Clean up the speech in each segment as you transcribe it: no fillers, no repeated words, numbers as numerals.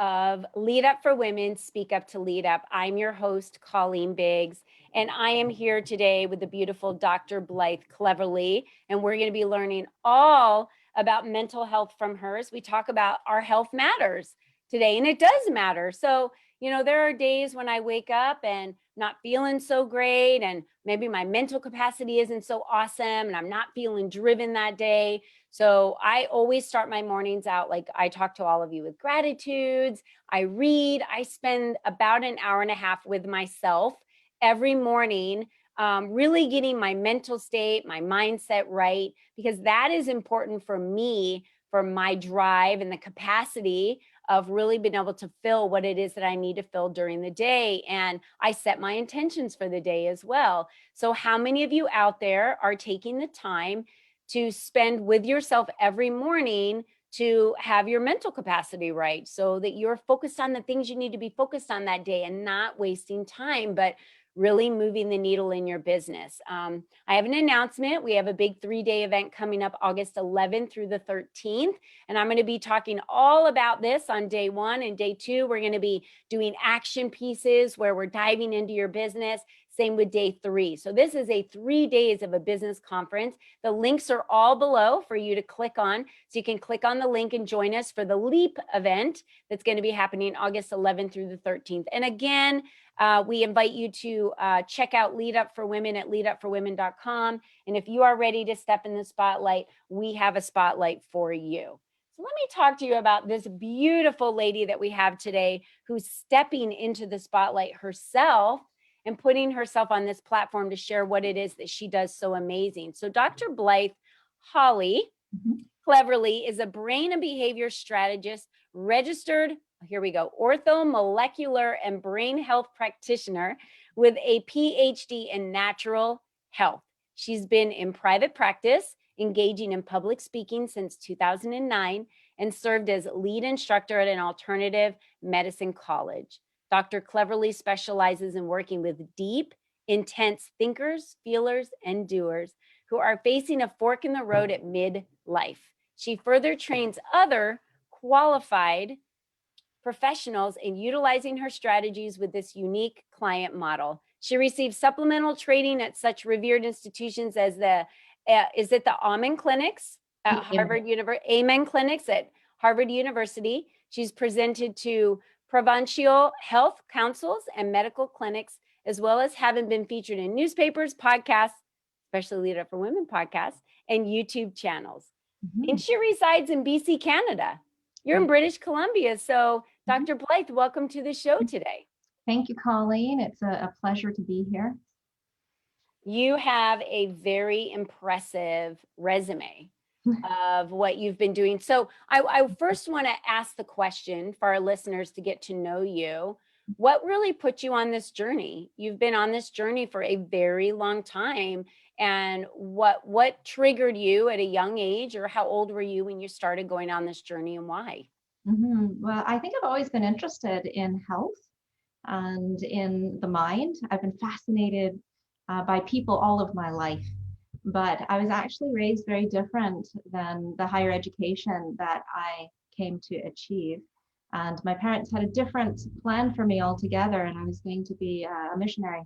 of Lead Up for Women, Speak Up to Lead Up. I'm your host, Colleen Biggs, and I am here today with the beautiful Dr. Blythe Cleverly, and we're going to be learning all about mental health from her as we talk about our health matters today, and it does matter. So, there are days when I wake up and not feeling so great, and maybe my mental capacity isn't so awesome, and I'm not feeling driven that day. So I always start my mornings out like I talk to all of you with gratitudes. I read. I spend about an hour and a half with myself every morning, really getting my mental state, my mindset right, because that is important for me, for my drive and the capacity of really being able to fill what it is that I need to fill during the day. And I set my intentions for the day as well. So how many of you out there are taking the time to spend with yourself every morning to have your mental capacity right, so that you're focused on the things you need to be focused on that day and not wasting time, but really moving the needle in your business? I have an announcement. We have a big 3-day event coming up August 11th through the 13th. And I'm going to be talking all about this on day 1 and day 2. We're going to be doing action pieces where we're diving into your business. Same with day 3. So this is a 3 days of a business conference. The links are all below for you to click on. So you can click on the link and join us for the LEAP event that's going to be happening August 11th through the 13th. And again, we invite you to check out Lead Up for Women at leadupforwomen.com. And if you are ready to step in the spotlight, we have a spotlight for you. So let me talk to you about this beautiful lady that we have today, who's stepping into the spotlight herself and putting herself on this platform to share what it is that she does so amazing. So Dr. Blythe Holly Cleverly is a brain and behavior strategist, registered, here we go, orthomolecular and brain health practitioner with a PhD in natural health. She's been in private practice, engaging in public speaking since 2009, and served as lead instructor at an alternative medicine college. Dr. Cleverly specializes in working with deep, intense thinkers, feelers, and doers who are facing a fork in the road at midlife. She further trains other qualified professionals in utilizing her strategies with this unique client model. She received supplemental training at such revered institutions as the Amen Clinics at Harvard University, Amen Clinics at Harvard University. She's presented to provincial health councils and medical clinics, as well as having been featured in newspapers, podcasts, especially Lead Up for Women podcasts, and YouTube channels. And she resides in BC, Canada. You're in British Columbia. So Dr. Blythe, welcome to the show today. Thank you, Colleen. It's a pleasure to be here. You have a very impressive resume of what you've been doing. So I first want to ask the question for our listeners to get to know you. What really put you on this journey? You've been on this journey for a very long time. And what triggered you at a young age, or how old were you when you started going on this journey, and why? Well, I think I've always been interested in health and in the mind. I've been fascinated by people all of my life, but I was actually raised very different than the higher education that I came to achieve. And my parents had a different plan for me altogether, and I was going to be a missionary.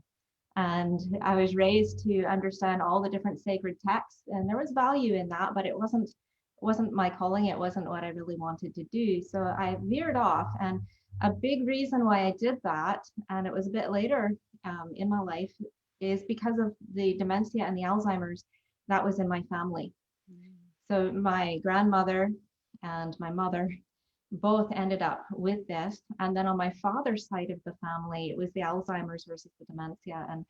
And I was raised to understand all the different sacred texts, and there was value in that, but it wasn't my calling. It wasn't what I really wanted to do. So I veered off, and a big reason why I did that, and it was a bit later in my life, is because of the dementia and the Alzheimer's that was in my family. So my grandmother and my mother both ended up with this. And then on my father's side of the family, it was the Alzheimer's versus the dementia. And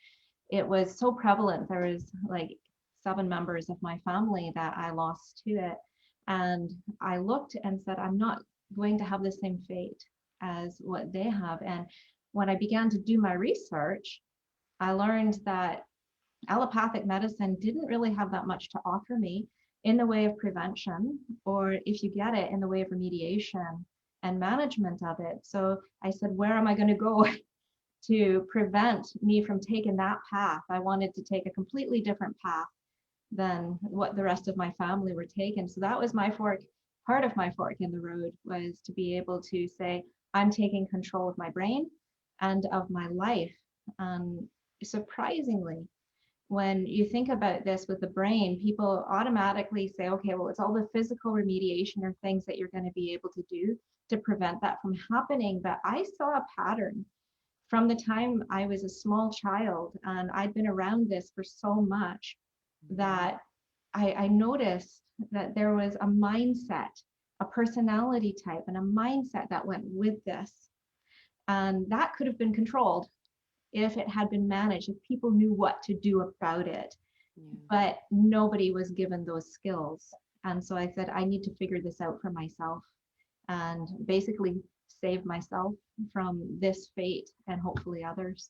it was so prevalent. There was like 7 members of my family that I lost to it. And I looked and said, I'm not going to have the same fate as what they have. And when I began to do my research, I learned that allopathic medicine didn't really have that much to offer me in the way of prevention, or if you get it, in the way of remediation and management of it. So I said, where am I going to go to prevent me from taking that path? I wanted to take a completely different path than what the rest of my family were taking. So that was my fork. Part of my fork in the road was to be able to say, I'm taking control of my brain and of my life. Surprisingly, when you think about this with the brain, people automatically say, okay, well, it's all the physical remediation or things that you're going to be able to do to prevent that from happening. But I saw a pattern from the time I was a small child, and I'd been around this for so much that I noticed that there was a mindset, a personality type, and a mindset that went with this. And that could have been controlled if it had been managed, if people knew what to do about it. Yeah. But nobody was given those skills. And so I said, I need to figure this out for myself and basically save myself from this fate and hopefully others.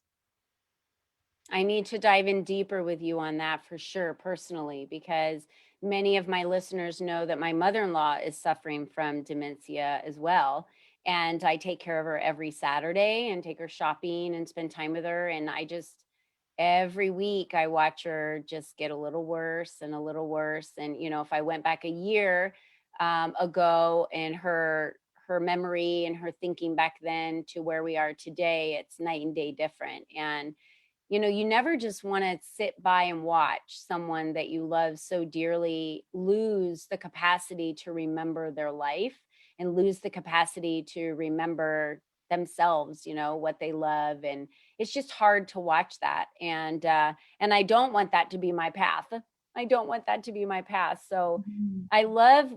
I need to dive in deeper with you on that for sure, personally, because many of my listeners know that my mother in law is suffering from dementia as well. And I take care of her every Saturday and take her shopping and spend time with her. And I just, every week, I watch her just get a little worse and a little worse. And, you know, if I went back a year ago and her memory and her thinking back then to where we are today, it's night and day different. And you know, you never just want to sit by and watch someone that you love so dearly lose the capacity to remember their life and lose the capacity to remember themselves, you know, what they love. And it's just hard to watch that. And I don't want that to be my path. I don't want that to be my path. So Mhm. I love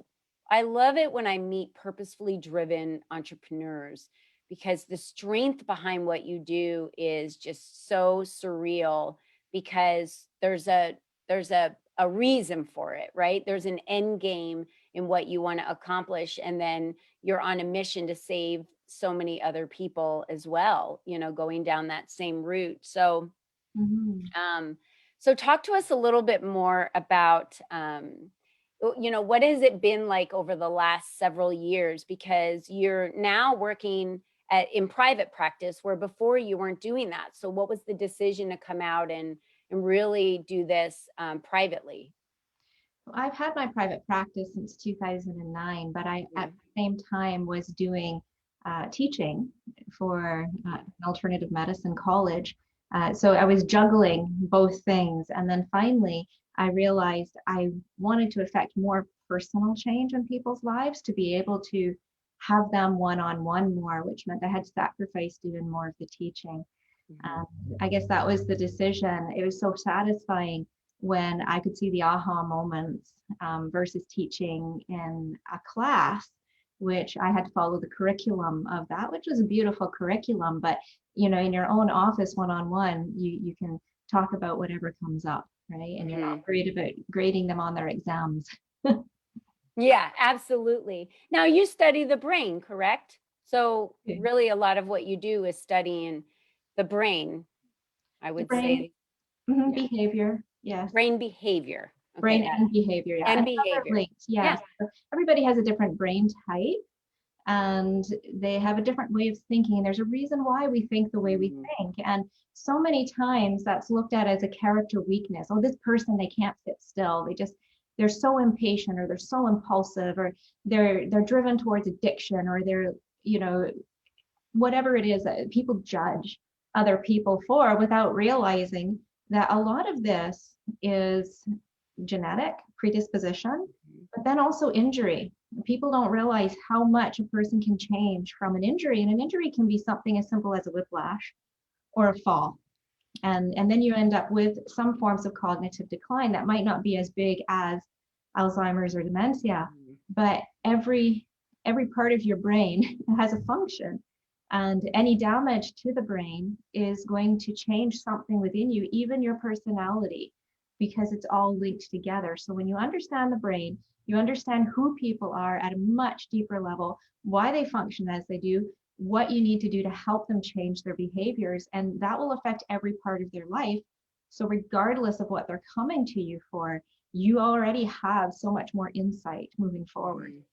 I love it when I meet purposefully driven entrepreneurs because the strength behind what you do is just so surreal because there's a reason for it, right? There's an end game in what you want to accomplish, and then you're on a mission to save so many other people as well, you know, going down that same route. So Mhm. um, so talk to us a little bit more about, you know, what has it been like over the last several years? Because you're now working in private practice, where before you weren't doing that. So what was the decision to come out and really do this privately? I've had my private practice since 2009, but I Yeah. at the same time was doing teaching for an alternative medicine college. So I was juggling both things. And then finally, I realized I wanted to affect more personal change in people's lives to be able to have them one on one more, which meant I had to sacrifice doing more of the teaching. Mhm. I guess that was the decision. It was so satisfying when I could see the aha moments versus teaching in a class, which I had to follow the curriculum of that, which was a beautiful curriculum. But you know, in your own office, one on one, you can talk about whatever comes up, right? And you're not Mhm. worried about grading them on their exams. Yeah, absolutely. Now you study the brain, correct? So Okay. really a lot of what you do is studying the brain, I The would brain, say. Yeah. behavior, yes. Brain behavior. Okay, Brain that and behavior, yeah. and And how they're behavior. linked, Yeah. yes. So everybody has a different brain type and they have a different way of thinking. And there's a reason why we think the way we Mhm. think. And so many times that's looked at as a character weakness. Oh, this person, they can't sit still. They're so impatient or they're so impulsive or they're driven towards addiction or they're, you know, whatever it is that people judge other people for without realizing that a lot of this is genetic predisposition, but then also injury. People don't realize how much a person can change from an injury, and an injury can be something as simple as a whiplash or a fall. And then you end up with some forms of cognitive decline that might not be as big as Alzheimer's or dementia, Mhm. but every part of your brain has a function. And any damage to the brain is going to change something within you, even your personality, because it's all linked together. So when you understand the brain, you understand who people are at a much deeper level, why they function as they do, what you need to do to help them change their behaviors, and that will affect every part of their life. So regardless of what they're coming to you for, you already have so much more insight moving forward. Mhm.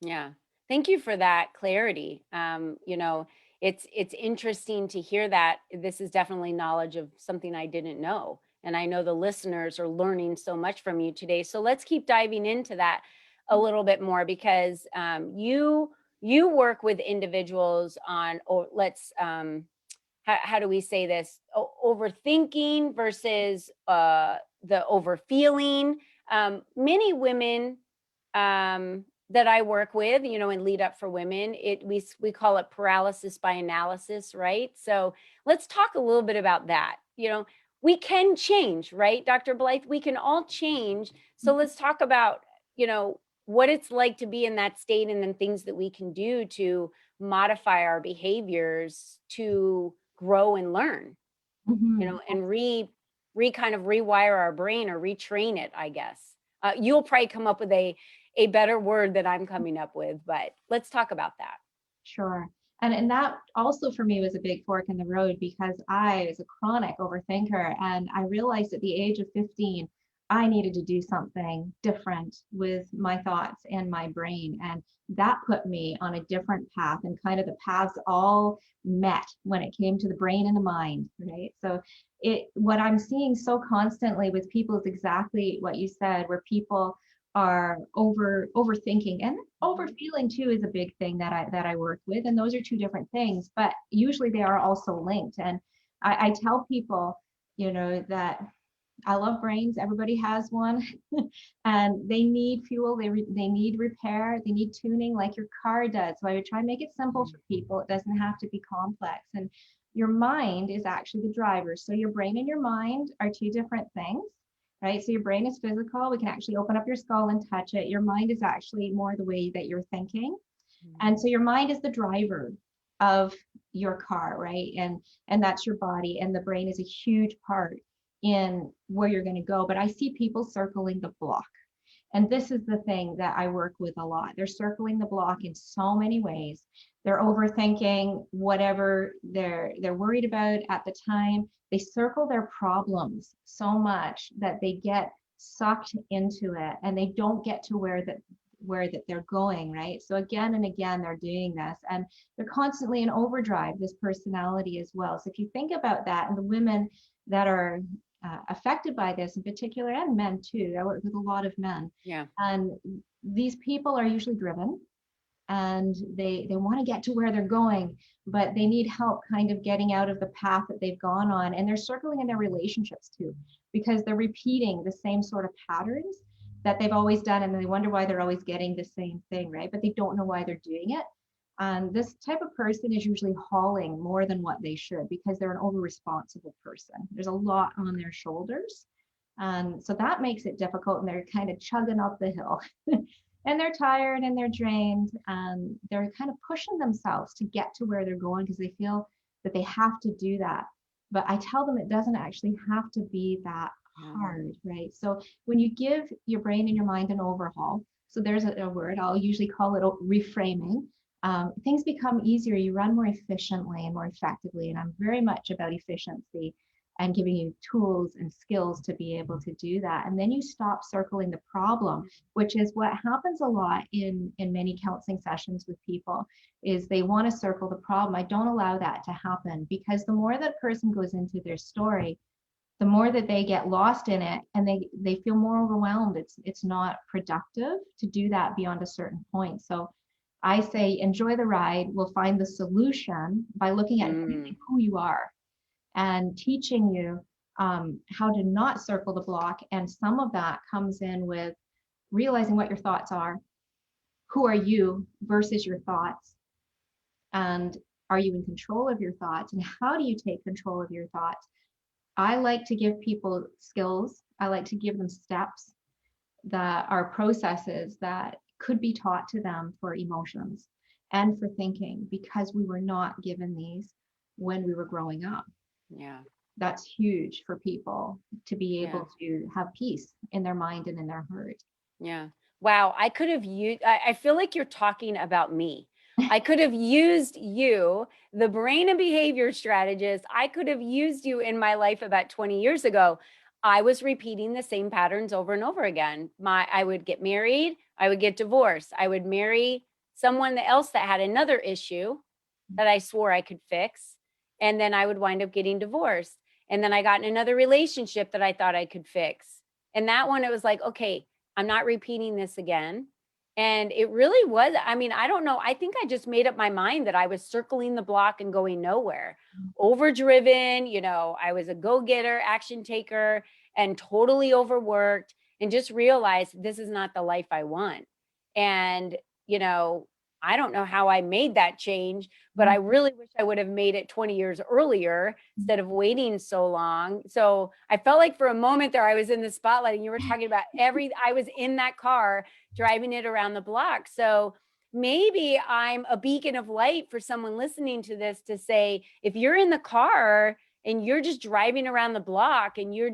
Yeah. Thank you for that clarity. You know, it's interesting to hear that. This is definitely knowledge of something I didn't know. And I know the listeners are learning so much from you today. So let's keep diving into that a little bit more because you you work with individuals on, or let's, how do we say this? Overthinking versus the overfeeling. Many women that I work with, you know, and lead up for women, we call it paralysis by analysis, right? So let's talk a little bit about that. You know, we can change, right, Dr. Blythe? We can all change. So let's talk about, you know, what it's like to be in that state, and then things that we can do to modify our behaviors to grow and learn, you Mhm. know, and re kind of rewire our brain or retrain it, I guess. You'll probably come up with a better word that I'm coming up with, but let's talk about that. Sure. And that also for me was a big fork in the road because I was a chronic overthinker and I realized at the age of 15 I needed to do something different with my thoughts and my brain, and that put me on a different path, and kind of the paths all met when it came to the brain and the mind, right? So it what I'm seeing so constantly with people is exactly what you said, where people are overthinking, and Mhm. overfeeling too is a big thing that I work with, and those are two different things, but usually they are also linked. And I tell people, you know, that I love brains, everybody has one, and they need fuel, they need repair, they need tuning like your car does. So I would try and make it simple for people. It doesn't have to be complex. And your mind is actually the driver. So your brain and your mind are two different things, right? So your brain is physical. We can actually open up your skull and touch it. Your mind is actually more the way that you're thinking. And so your mind is the driver of your car, right? And that's your body, and the brain is a huge part in where you're going to go. But I see people circling the block. And this is the thing that I work with a lot. They're circling the block in so many ways. They're overthinking whatever they're worried about at the time. They circle their problems so much that they get sucked into it and they don't get to where that they're going, right? So again and again they're doing this, and they're constantly in overdrive, this personality as well. So if you think about that, and the women that are affected by this in particular, and men too. I work with a lot of men, Yeah. and these people are usually driven, and they want to get to where they're going, but they need help kind of getting out of the path that they've gone on, and they're circling in their relationships too, because they're repeating the same sort of patterns that they've always done, and they wonder why they're always getting the same thing, right? But they don't know why they're doing it. And this type of person is usually hauling more than what they should because they're an over responsible person. There's a lot on their shoulders. And so that makes it difficult, and they're kind of chugging up the hill. And they're tired and they're drained, and they're kind of pushing themselves to get to where they're going because they feel that they have to do that. But I tell them it doesn't actually have to be that Yeah. hard, right? So when you give your brain and your mind an overhaul, so there's a word, I'll usually call it reframing. Things become easier. You run more efficiently and more effectively. And I'm very much about efficiency and giving you tools and skills to be able to do that. And then you stop circling the problem, which is what happens a lot in many counseling sessions with people, is they want to circle the problem. I don't allow that to happen, because the more that person goes into their story, the more that they get lost in it, and they feel more overwhelmed. It's not productive to do that beyond a certain point. So I say enjoy the ride. We'll find the solution by looking at really Mm. who you are and teaching you how to not circle the block. And some of that comes in with realizing what your thoughts are. Who are you versus your thoughts? And are you in control of your thoughts? And how do you take control of your thoughts? I like to give people skills. I like to give them steps that are processes that could be taught to them for emotions and for thinking, because we were not given these when we were growing up. Yeah. That's huge for people to be Yeah. able to have peace in their mind and in their heart. Yeah. Wow. I could have used, I feel like you're talking about me. I could have used you, the brain and behavior strategist. I could have used you in my life about 20 years ago. I was repeating the same patterns over and over again. I would get married, I would get divorced, I would marry someone else that had another issue that I swore I could fix, and then I would wind up getting divorced. And then I got in another relationship that I thought I could fix. And that one, it was like, okay, I'm not repeating this again. And it really was, I mean, I don't know. I think I just made up my mind that I was circling the block and going nowhere. Overdriven, I was a go-getter, action taker, and totally overworked, and just realized this is not the life I want. And, you know, I don't know how I made that change, but I really wish I would have made it 20 years earlier instead of waiting so long. So I felt like for a moment there, I was in the spotlight, and you were talking about I was in that car driving it around the block. So maybe I'm a beacon of light for someone listening to this to say, if you're in the car and you're just driving around the block and you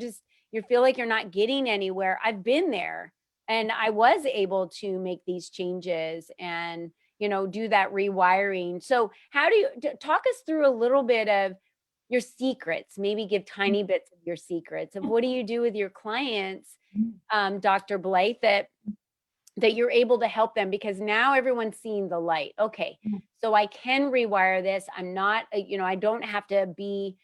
feel like you're not getting anywhere, I've been there, and I was able to make these changes and do that rewiring. So how do you talk us through a little bit of your secrets, maybe give tiny bits of your secrets of what do you do with your clients, Dr. Blythe, that you're able to help them, because now everyone's seeing the light. Okay, so I can rewire this. I'm not, I don't have to be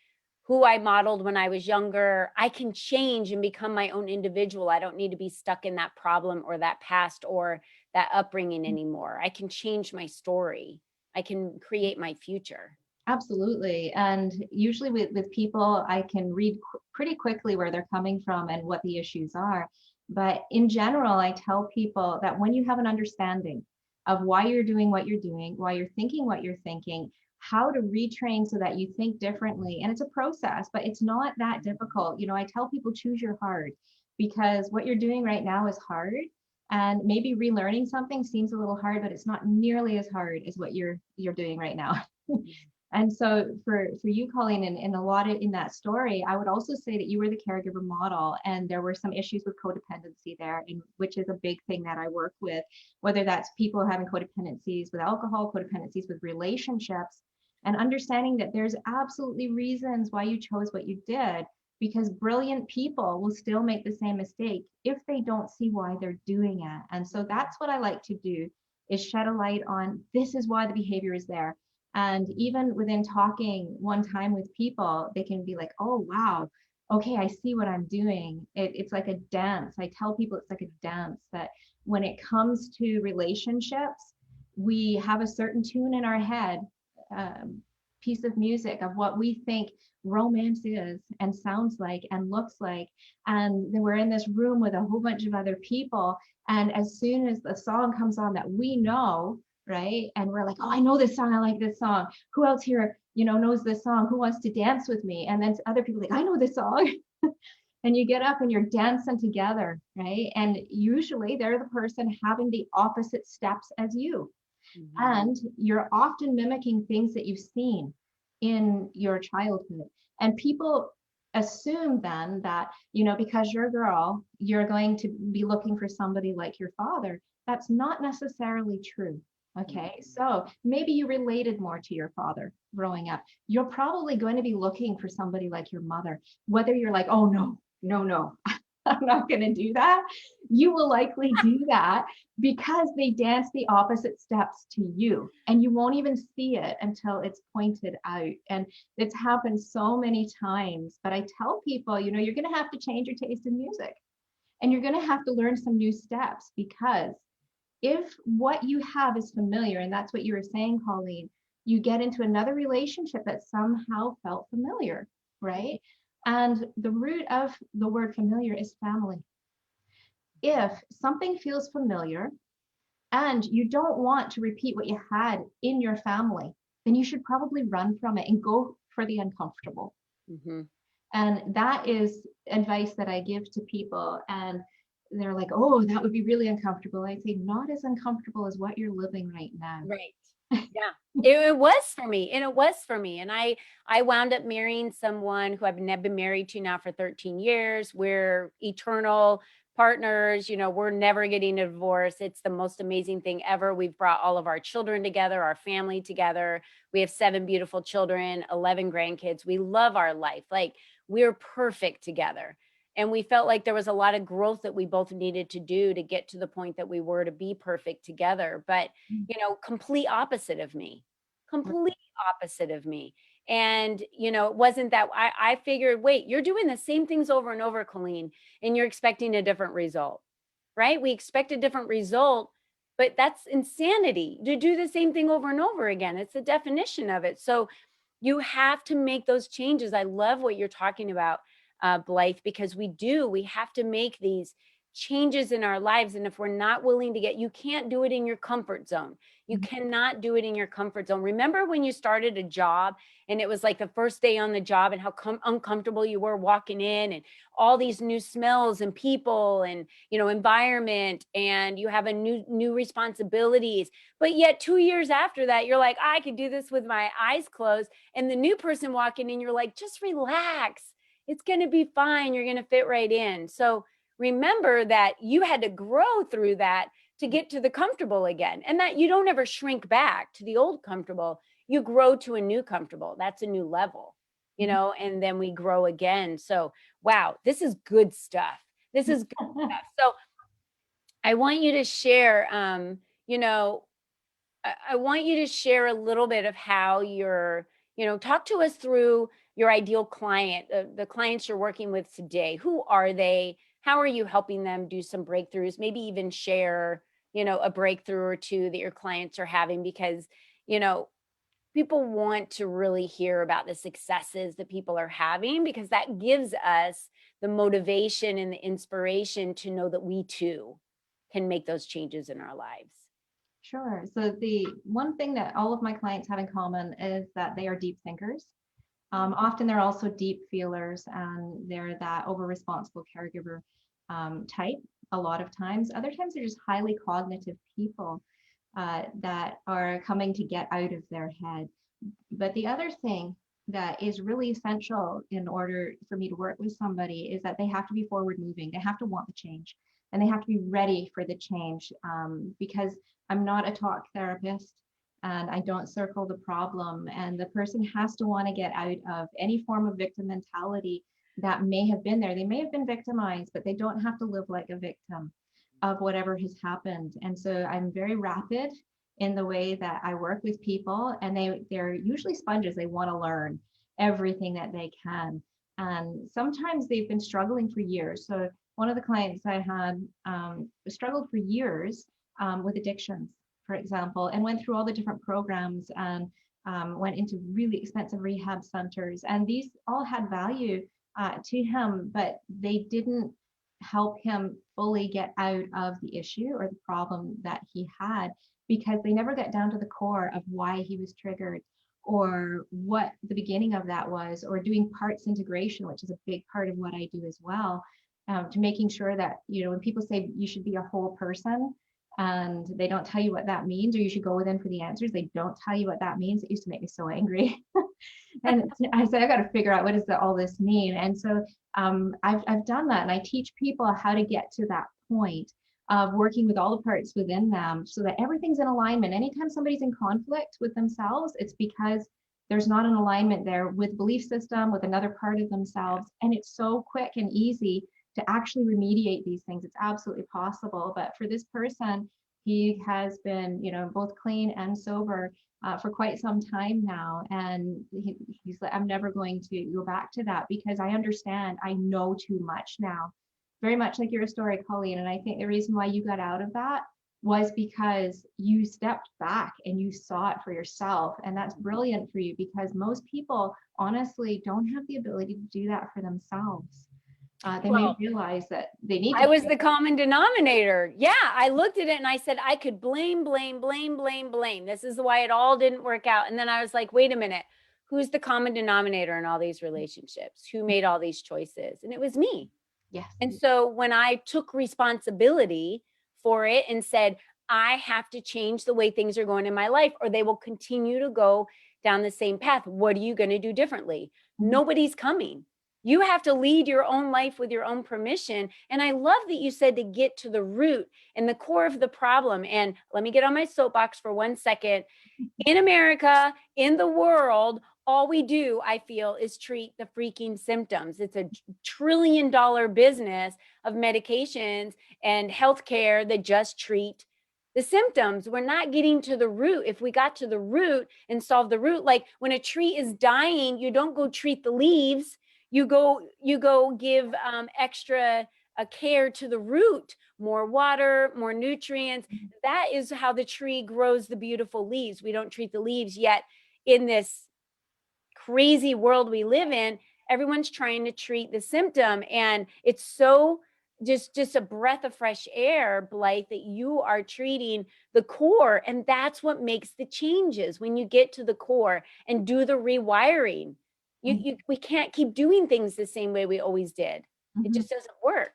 who I modeled when I was younger. I can change and become my own individual. I don't need to be stuck in that problem or that past or that upbringing anymore. I can change my story. I can create my future. Absolutely. And usually with people, I can read pretty quickly where they're coming from and what the issues are. But in general, I tell people that when you have an understanding of why you're doing what you're doing, why you're thinking what you're thinking, how to retrain so that you think differently. And it's a process, but it's not that difficult. I tell people choose your hard, because what you're doing right now is hard. And maybe relearning something seems a little hard, but it's not nearly as hard as what you're doing right now. And so for you, Colleen, and a lot in that story, I would also say that you were the caregiver model, and there were some issues with codependency there, which is a big thing that I work with, whether that's people having codependencies with alcohol, codependencies with relationships, and understanding that there's absolutely reasons why you chose what you did, because brilliant people will still make the same mistake if they don't see why they're doing it. And so that's what I like to do, is shed a light on this is why the behavior is there. And even within talking one time with people, they can be like, oh, wow, okay, I see what I'm doing. It's like a dance. I tell people it's like a dance, that when it comes to relationships, we have a certain tune in our head, piece of music of what we think romance is and sounds like and looks like. And then we're in this room with a whole bunch of other people. And as soon as the song comes on that we know, right? And we're like, oh, I know this song. I like this song. Who else here, knows this song? Who wants to dance with me? And then other people like, I know this song. And you get up and you're dancing together, right? And usually they're the person having the opposite steps as you. Mm-hmm. And you're often mimicking things that you've seen in your childhood. And people assume then that, because you're a girl, you're going to be looking for somebody like your father. That's not necessarily true. Okay, so maybe you related more to your father growing up. You're probably going to be looking for somebody like your mother. Whether you're like, oh, no, I'm not going to do that. You will likely do that because they dance the opposite steps to you, and you won't even see it until it's pointed out. And it's happened so many times. But I tell people, you're going to have to change your taste in music, and you're going to have to learn some new steps, because if what you have is familiar, and that's what you were saying, Colleen, you get into another relationship that somehow felt familiar, right? And the root of the word familiar is family. If something feels familiar and you don't want to repeat what you had in your family, then you should probably run from it and go for the uncomfortable. Mm-hmm. And that is advice that I give to people. And they're like, oh, that would be really uncomfortable. I say, not as uncomfortable as what you're living right now. Right. Yeah, it was for me. And it was for me. And I wound up marrying someone who I've been married to now for 13 years. We're eternal partners. We're never getting a divorce. It's the most amazing thing ever. We've brought all of our children together, our family together. We have 7 beautiful children, 11 grandkids. We love our life. Like, we're perfect together. And we felt like there was a lot of growth that we both needed to do to get to the point that we were to be perfect together. But, complete opposite of me, complete opposite of me. And, it wasn't that I figured, wait, you're doing the same things over and over, Colleen, and you're expecting a different result, right? We expect a different result, but that's insanity to do the same thing over and over again. It's the definition of it. So you have to make those changes. I love what you're talking about, Blythe, because we have to make these changes in our lives. And if we're not willing to you can't do it in your comfort zone. You cannot do it in your comfort zone. Remember when you started a job and it was like the first day on the job and how uncomfortable you were walking in and all these new smells and people and, environment, and you have a new responsibilities. But yet 2 years after that, you're like, I could do this with my eyes closed. And the new person walking in, you're like, just relax. It's going to be fine. You're going to fit right in. So remember that you had to grow through that to get to the comfortable again, and that you don't ever shrink back to the old comfortable. You grow to a new comfortable. That's a new level, and then we grow again. So, wow, this is good stuff. This is good stuff. So I want you to share, I want you to share a little bit of how talk to us through your ideal client, the clients you're working with today. Who are they? How are you helping them do some breakthroughs? Maybe even share, a breakthrough or two that your clients are having, because, people want to really hear about the successes that people are having, because that gives us the motivation and the inspiration to know that we too can make those changes in our lives. Sure. So the one thing that all of my clients have in common is that they are deep thinkers. Often they're also deep feelers, and they're that over responsible caregiver type a lot of times. Other times they're just highly cognitive people that are coming to get out of their head. But the other thing that is really essential in order for me to work with somebody is that they have to be forward moving. They have to want the change, and they have to be ready for the change, because I'm not a talk therapist and I don't circle the problem. And the person has to want to get out of any form of victim mentality that may have been there. They may have been victimized, but they don't have to live like a victim of whatever has happened. And so I'm very rapid in the way that I work with people, and they're usually sponges. They want to learn everything that they can. And sometimes they've been struggling for years. So one of the clients I had struggled for years with addictions, for example, and went through all the different programs and went into really expensive rehab centers. And these all had value to him, but they didn't help him fully get out of the issue or the problem that he had, because they never got down to the core of why he was triggered or what the beginning of that was, or doing parts integration, which is a big part of what I do as well, to making sure that, when people say you should be a whole person and they don't tell you what that means, or you should go within for the answers, they don't tell you what that means. It used to make me so angry. And I said, I got to figure out what does all this mean. And so I've done that, and I teach people how to get to that point of working with all the parts within them so that everything's in alignment. Anytime somebody's in conflict with themselves, it's because there's not an alignment there with belief system, with another part of themselves. And it's so quick and easy to actually remediate these things. It's absolutely possible. But for this person, he has been, both clean and sober for quite some time now. And he's like, I'm never going to go back to that, because I understand, I know too much now. Very much like your story, Colleen. And I think the reason why you got out of that was because you stepped back and you saw it for yourself. And that's brilliant for you, because most people honestly don't have the ability to do that for themselves. They may realize that they need to. I was the common denominator. Yeah, I looked at it and I said, I could blame. This is why it all didn't work out. And then I was like, wait a minute, who's the common denominator in all these relationships? Who made all these choices? And it was me. Yes. And so when I took responsibility for it and said, I have to change the way things are going in my life, or they will continue to go down the same path. What are you going to do differently? Nobody's coming. You have to lead your own life with your own permission. And I love that you said to get to the root and the core of the problem. And let me get on my soapbox for 1 second. In America, in the world, all we do, I feel, is treat the freaking symptoms. It's a $1 trillion business of medications and healthcare that just treat the symptoms. We're not getting to the root. If we got to the root and solve the root, like when a tree is dying, you don't go treat the leaves. You go give extra a care to the root, more water, more nutrients. That is how the tree grows the beautiful leaves. We don't treat the leaves yet. In this crazy world we live in, everyone's trying to treat the symptom, and it's so just a breath of fresh air, Blythe, that you are treating the core, and that's what makes the changes when you get to the core and do the rewiring. We can't keep doing things the same way we always did. It Mhm. just doesn't work.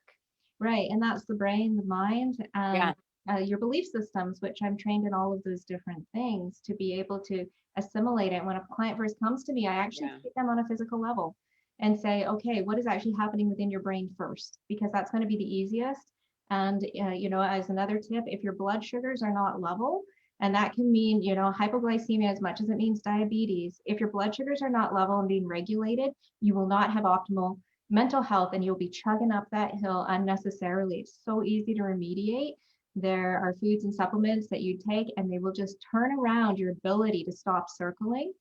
Right. And that's the brain, the mind, and Yeah, your belief systems, which I'm trained in all of those different things to be able to assimilate it. When a client first comes to me, I actually yeah, take them on a physical level and say, okay, what is actually happening within your brain first? Because that's going to be the easiest. And, as another tip, if your blood sugars are not level, and that can mean, hypoglycemia as much as it means diabetes, if your blood sugars are not level and being regulated, you will not have optimal mental health and you'll be chugging up that hill unnecessarily. It's so easy to remediate. There are foods and supplements that you take and they will just turn around your ability to stop circling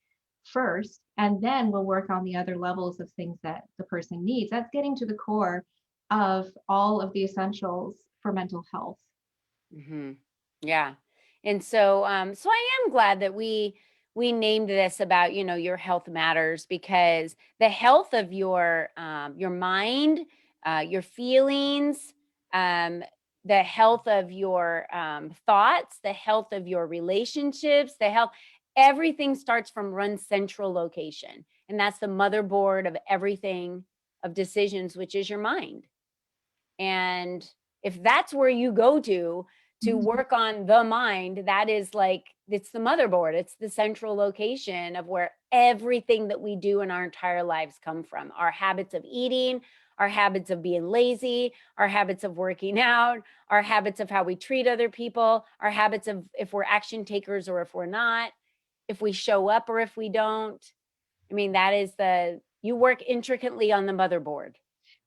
first, and then we'll work on the other levels of things that the person needs. That's getting to the core of all of the essentials for mental health. hmm yeah. And so, so I am glad that we named this about, your health matters, because the health of your mind, your feelings, um, the health of your thoughts, the health of your relationships, the health, everything starts from one central location, and that's the motherboard of everything, of decisions, which is your mind. And if that's where you go to Mhm. work on the mind, that is like, it's the motherboard. It's the central location of where everything that we do in our entire lives come from. Our habits of eating, our habits of being lazy, our habits of working out, our habits of how we treat other people, our habits of if we're action takers or if we're not, if we show up or if we don't. I mean, that is you work intricately on the motherboard.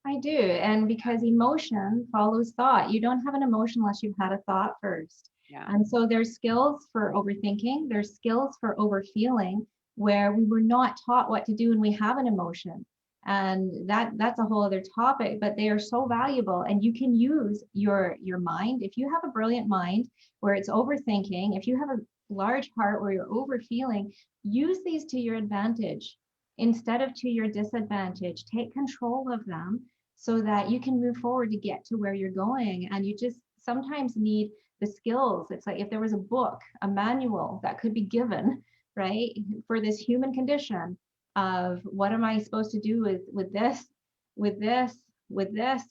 I do. And because emotion follows thought, you don't have an emotion unless you've had a thought first. Yeah. And so there's skills for overthinking, there's skills for overfeeling where we were not taught what to do when we have an emotion. And that's a whole other topic, but they are so valuable and you can use your mind. If you have a brilliant mind where it's overthinking, if you have a large heart where you're overfeeling, use these to your advantage instead of to your disadvantage. Take control of them so that you can move forward to get to where you're going. And you just sometimes need the skills. It's like if there was a book, a manual that could be given, right, for this human condition of what am I supposed to do with this, with this, with this,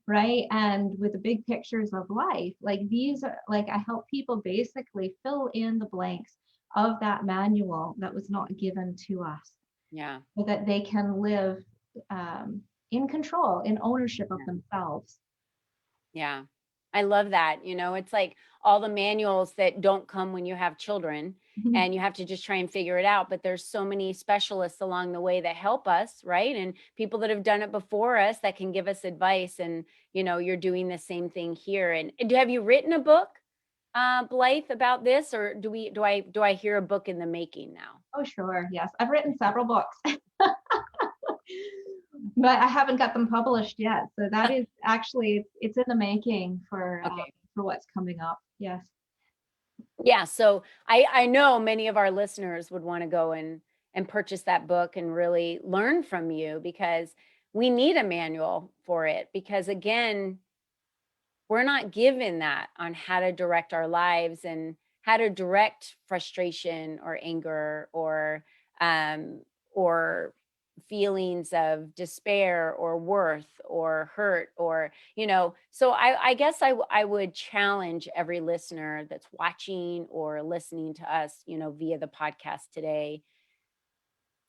right? And with the big pictures of life, like these are like I help people basically fill in the blanks of that manual that was not given to us Yeah. so that they can live um, in control, in ownership of Yeah. themselves. Yeah. I love that. It's like all the manuals that don't come when you have children and you have to just try and figure it out. But there's so many specialists along the way that help us, right? And people that have done it before us that can give us advice. And, you're doing the same thing here. And have you written a book, Blythe, about this? Or do I hear a book in the making now? Oh, sure. Yes. I've written several books, but I haven't got them published yet. So that is actually, it's in the making Okay. for what's coming up. Yes. Yeah, so I know many of our listeners would want to go and purchase that book and really learn from you, because we need a manual for it, because again, we're not given that on how to direct our lives and how to direct frustration or anger um or feelings of despair or worth or hurt, or so I guess I would challenge every listener that's watching or listening to us, via the podcast today,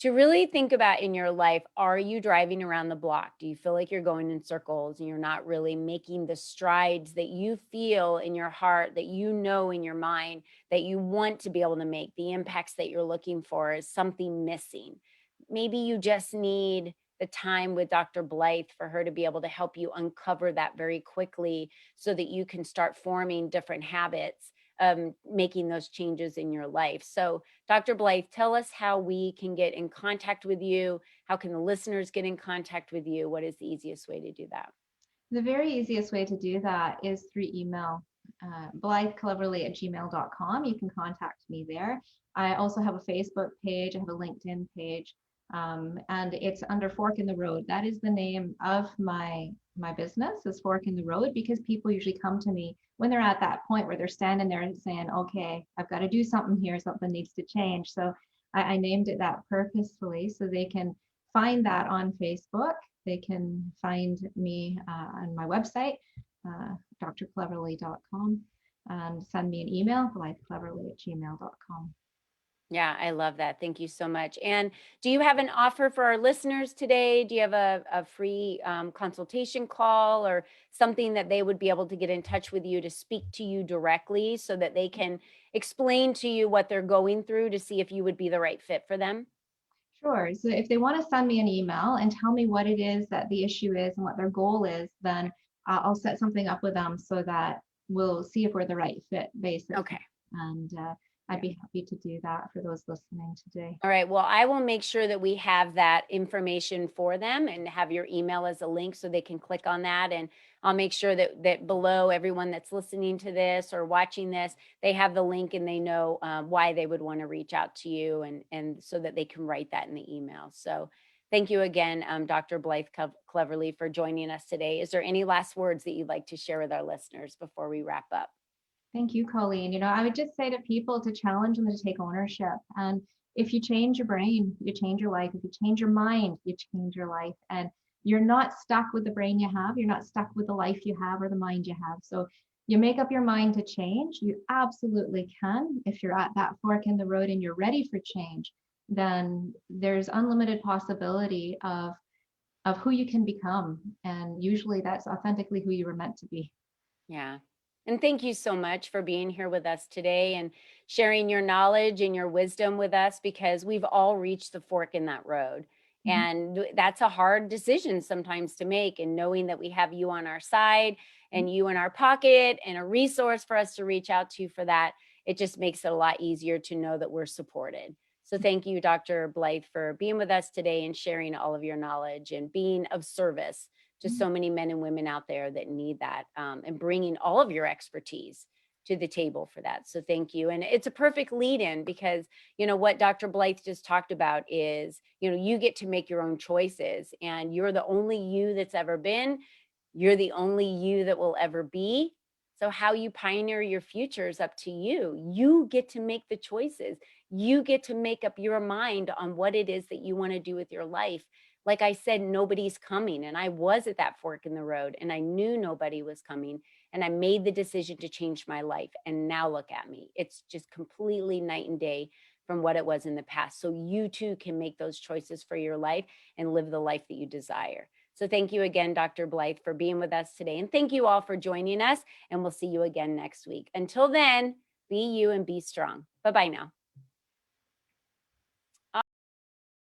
to really think about in your life, are you driving around the block? Do you feel like you're going in circles and you're not really making the strides that you feel in your heart, that in your mind, that you want to be able to make? The impacts that you're looking for, is something missing? Maybe you just need the time with Dr. Blythe for her to be able to help you uncover that very quickly, so that you can start forming different habits, making those changes in your life. So Dr. Blythe, tell us how we can get in contact with you. How can the listeners get in contact with you? What is the easiest way to do that? The very easiest way to do that is through email. BlytheCleverly@gmail.com. You can contact me there. I also have a Facebook page, I have a LinkedIn page, and it's under Fork in the Road. That is the name of my business, is Fork in the Road, because people usually come to me when they're at that point where they're standing there and saying, okay, I've got to do something here, something needs to change. So I named it that purposefully so they can find that on Facebook. They can find me on my website, drcleverly.com, and send me an email, blythecleverly@gmail.com. Yeah, I love that. Thank you so much. And do you have an offer for our listeners today? Do you have a free consultation call or something that they would be able to get in touch with you to speak to you directly so that they can explain to you what they're going through to see if you would be the right fit for them? Sure. So if they want to send me an email and tell me what it is that the issue is and what their goal is, then I'll set something up with them so that we'll see if we're the right fit, basically. Okay. And I'd be happy to do that for those listening today. All right. Well, I will make sure that we have that information for them and have your email as a link so they can click on that. And I'll make sure that below everyone that's listening to this or watching this, they have the link and they know why they would want to reach out to you and so that they can write that in the email. So thank you again, Dr. Blythe Cleverly, for joining us today. Is there any last words that you'd like to share with our listeners before we wrap up? Thank you, Colleen. I would just say to people to challenge them to take ownership. And if you change your brain, you change your life. If you change your mind, you change your life. And you're not stuck with the brain you have. You're not stuck with the life you have or the mind you have. So you make up your mind to change. You absolutely can. If you're at that fork in the road and you're ready for change, then there's unlimited possibility of who you can become. And usually that's authentically who you were meant to be. Yeah. And thank you so much for being here with us today and sharing your knowledge and your wisdom with us because we've all reached the fork in that road. Mhm. And that's a hard decision sometimes to make. And knowing that we have you on our side and you in our pocket and a resource for us to reach out to for that, it just makes it a lot easier to know that we're supported. So thank you, Dr. Blythe, for being with us today and sharing all of your knowledge and being of service to so many men and women out there that need that and bringing all of your expertise to the table for that. So thank you. And it's a perfect lead in because, what Dr. Blythe just talked about is, you get to make your own choices and you're the only you that's ever been. You're the only you that will ever be. So how you pioneer your future is up to you. You get to make the choices. You get to make up your mind on what it is that you want to do with your life. Like I said, nobody's coming. And I was at that fork in the road and I knew nobody was coming. And I made the decision to change my life. And now look at me. It's just completely night and day from what it was in the past. So you too can make those choices for your life and live the life that you desire. So thank you again, Dr. Blythe, for being with us today. And thank you all for joining us. And we'll see you again next week. Until then, be you and be strong. Bye bye now.